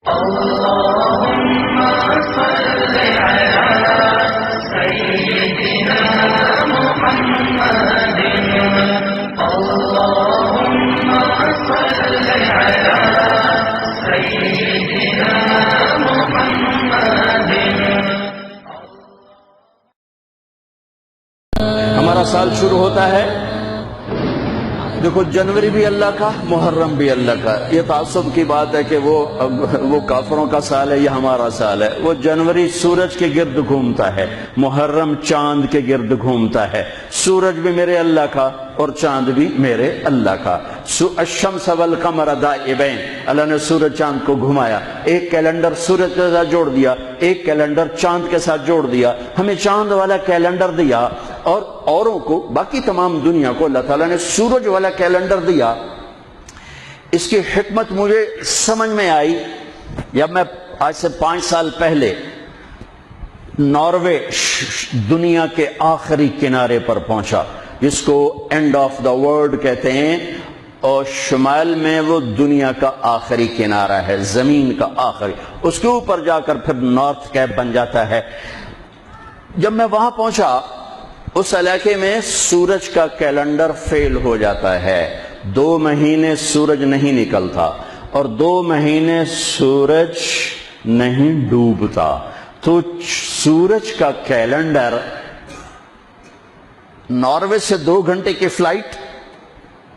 اللهم صل على سيدنا محمد اللهم صل على سيدنا محمد. ہمارا سال شروع ہوتا ہے، دیکھو جنوری بھی اللہ کا، محرم بھی اللہ کا. یہ تعصب کی بات ہے کہ وہ کافروں کا سال ہے، یہ ہمارا سال ہے. وہ جنوری سورج کے گرد گھومتا ہے، محرم چاند کے گرد گھومتا ہے. سورج بھی میرے اللہ کا اور چاند بھی میرے اللہ کا. الشمس والقمر دائبین، اللہ نے سورج چاند کو گھمایا. ایک کیلنڈر سورج کے ساتھ جوڑ دیا، ایک کیلنڈر چاند کے ساتھ جوڑ دیا. ہمیں چاند والا کیلنڈر دیا اور اوروں کو، باقی تمام دنیا کو اللہ تعالیٰ نے سورج والا کیلنڈر دیا. اس کی حکمت مجھے سمجھ میں آئی جب میں آج سے 5 سال پہلے ناروے دنیا کے آخری کنارے پر پہنچا، جس کو اینڈ آف دا ورلڈ کہتے ہیں، اور شمال میں وہ دنیا کا آخری کنارہ ہے، زمین کا آخری. اس کے اوپر جا کر پھر نارتھ کیپ بن جاتا ہے. جب میں وہاں پہنچا، اس علاقے میں سورج کا کیلنڈر فیل ہو جاتا ہے. 2 مہینے سورج نہیں نکلتا اور 2 مہینے سورج نہیں ڈوبتا. تو سورج کا کیلنڈر ناروے سے 2 گھنٹے کی فلائٹ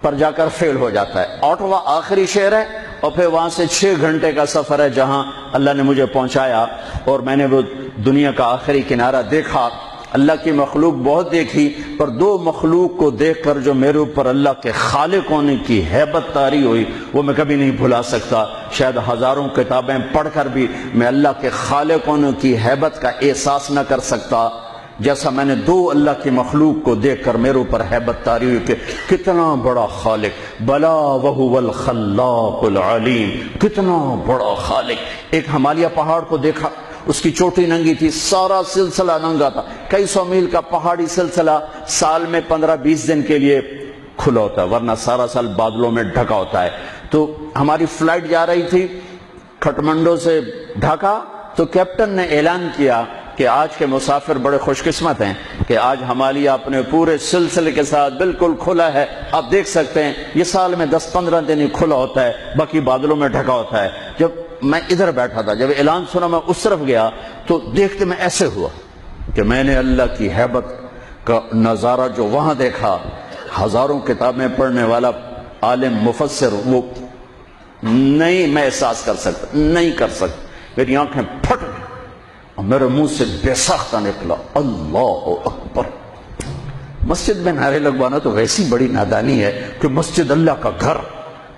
پر جا کر فیل ہو جاتا ہے. آٹوا آخری شہر ہے اور پھر وہاں سے 6 گھنٹے کا سفر ہے جہاں اللہ نے مجھے پہنچایا اور میں نے وہ دنیا کا آخری کنارہ دیکھا. اللہ کی مخلوق بہت دیکھی، پر 2 مخلوق کو دیکھ کر جو میرے اوپر اللہ کے خالق ہونے کی ہیبت طاری ہوئی وہ میں کبھی نہیں بھلا سکتا. شاید ہزاروں کتابیں پڑھ کر بھی میں اللہ کے خالق ہونے کی ہیبت کا احساس نہ کر سکتا جیسا میں نے 2 اللہ کی مخلوق کو دیکھ کر میرے اوپر ہیبت طاری ہوئی کہ کتنا بڑا خالق. بلا وہو الخلاق العلیم، کتنا بڑا خالق. ایک ہمالیہ پہاڑ کو دیکھا، اس کی چوٹی ننگی تھی، سارا سلسلہ ننگا تھا. کئی 100 میل کا پہاڑی سلسلہ سال میں 15-20 دن کے لیے کھلا ہوتا ہے، ورنہ سارا سال بادلوں میں ڈھکا ہوتا ہے. تو ہماری فلائٹ جا رہی تھی کھٹمنڈو سے ڈھاکا، تو کیپٹن نے اعلان کیا کہ آج کے مسافر بڑے خوش قسمت ہیں کہ آج ہمالیہ اپنے پورے سلسلے کے ساتھ بالکل کھلا ہے. آپ دیکھ سکتے ہیں یہ سال میں 10-15 دن ہی کھلا ہوتا ہے، باقی بادلوں میں ڈھکا ہوتا ہے. جب میں ادھر بیٹھا تھا، جب اعلان سنا میں اس طرف گیا تو دیکھتے میں ایسے ہوا کہ میں نے اللہ کی ہیبت کا نظارہ جو وہاں دیکھا. ہزاروں کتابیں پڑھنے والا عالم مفسر وہ نہیں میں احساس کر سکتا، نہیں کر سکتا. میری آنکھیں پھٹ گئی اور میرے منہ سے بے ساختہ نکلا اللہ اکبر. مسجد میں نعرے لگوانا تو ویسی بڑی نادانی ہے کہ مسجد اللہ کا گھر،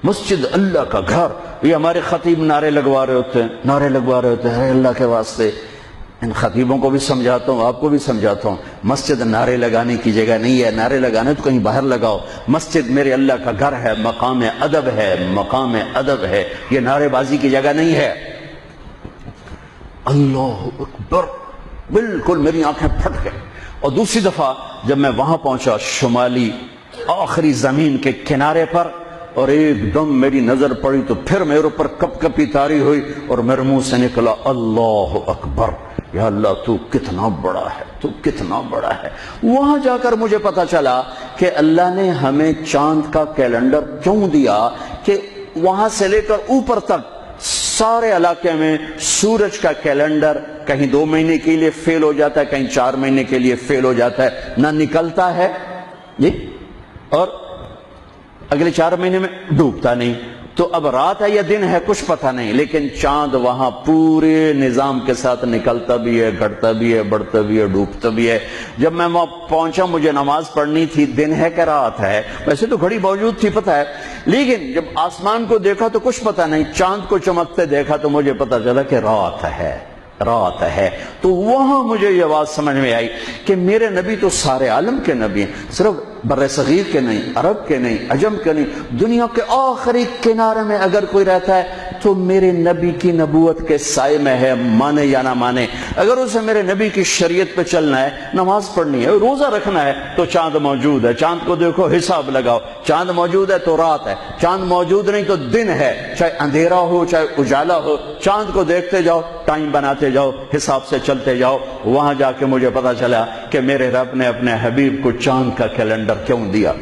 مسجد اللہ کا گھر. یہ ہمارے خطیب نعرے لگوا رہے ہوتے ہیں اللہ کے واسطے. ان خطیبوں کو بھی سمجھاتا ہوں، آپ کو بھی سمجھاتا ہوں، مسجد نعرے لگانے کی جگہ نہیں ہے. نعرے لگانے تو کہیں باہر لگاؤ. مسجد میرے اللہ کا گھر ہے، مقام ادب ہے، مقام ادب ہے، یہ نعرے بازی کی جگہ نہیں ہے. اللہ اکبر، بالکل میری آنکھیں پھٹ گئی. اور دوسری دفعہ جب میں وہاں پہنچا شمالی آخری زمین کے کنارے پر، اور ایک دم میری نظر پڑی تو پھر میرے اوپر کپ کپی طاری ہوئی اور میرے منہ سے نکلا اللہ اکبر. یا اللہ تو کتنا بڑا ہے، تو کتنا بڑا ہے. وہاں جا کر مجھے پتا چلا کہ اللہ نے ہمیں چاند کا کیلنڈر کیوں دیا کہ وہاں سے لے کر اوپر تک سارے علاقے میں سورج کا کیلنڈر کہیں 2 مہینے کے لیے فیل ہو جاتا ہے، کہیں 4 مہینے کے لیے فیل ہو جاتا ہے، نہ نکلتا ہے جی، اور اگلے 4 مہینے میں ڈوبتا نہیں. تو اب رات ہے یا دن ہے کچھ پتہ نہیں، لیکن چاند وہاں پورے نظام کے ساتھ نکلتا بھی ہے، گھٹتا بھی ہے، بڑھتا بھی ہے، ڈوبتا بھی ہے. جب میں وہاں پہنچا مجھے نماز پڑھنی تھی، دن ہے کہ رات ہے، ویسے تو گھڑی موجود تھی پتہ ہے، لیکن جب آسمان کو دیکھا تو کچھ پتہ نہیں، چاند کو چمکتے دیکھا تو مجھے پتہ چلا کہ رات ہے، رات ہے. تو وہاں مجھے یہ بات سمجھ میں آئی کہ میرے نبی تو سارے عالم کے نبی ہیں، صرف بر صغیر کے نہیں، عرب کے نہیں، عجم کے نہیں، دنیا کے آخری کنارے میں اگر کوئی رہتا ہے تو میرے نبی کی نبوت کے سائے میں ہے، مانے یا نہ مانے۔ اگر اسے میرے نبی کی شریعت پہ چلنا ہے، نماز پڑھنی ہے، روزہ رکھنا ہے، تو چاند موجود ہے، چاند کو دیکھو، حساب لگاؤ۔ چاند موجود ہے تو رات ہے، چاند موجود نہیں تو دن ہے، چاہے اندھیرا ہو چاہے اجالا ہو، چاند کو دیکھتے جاؤ، ٹائم بناتے جاؤ، حساب سے چلتے جاؤ۔ وہاں جا کے مجھے پتا چلا کہ میرے رب نے اپنے حبیب کو چاند کا کیلنڈر کیوں دیا۔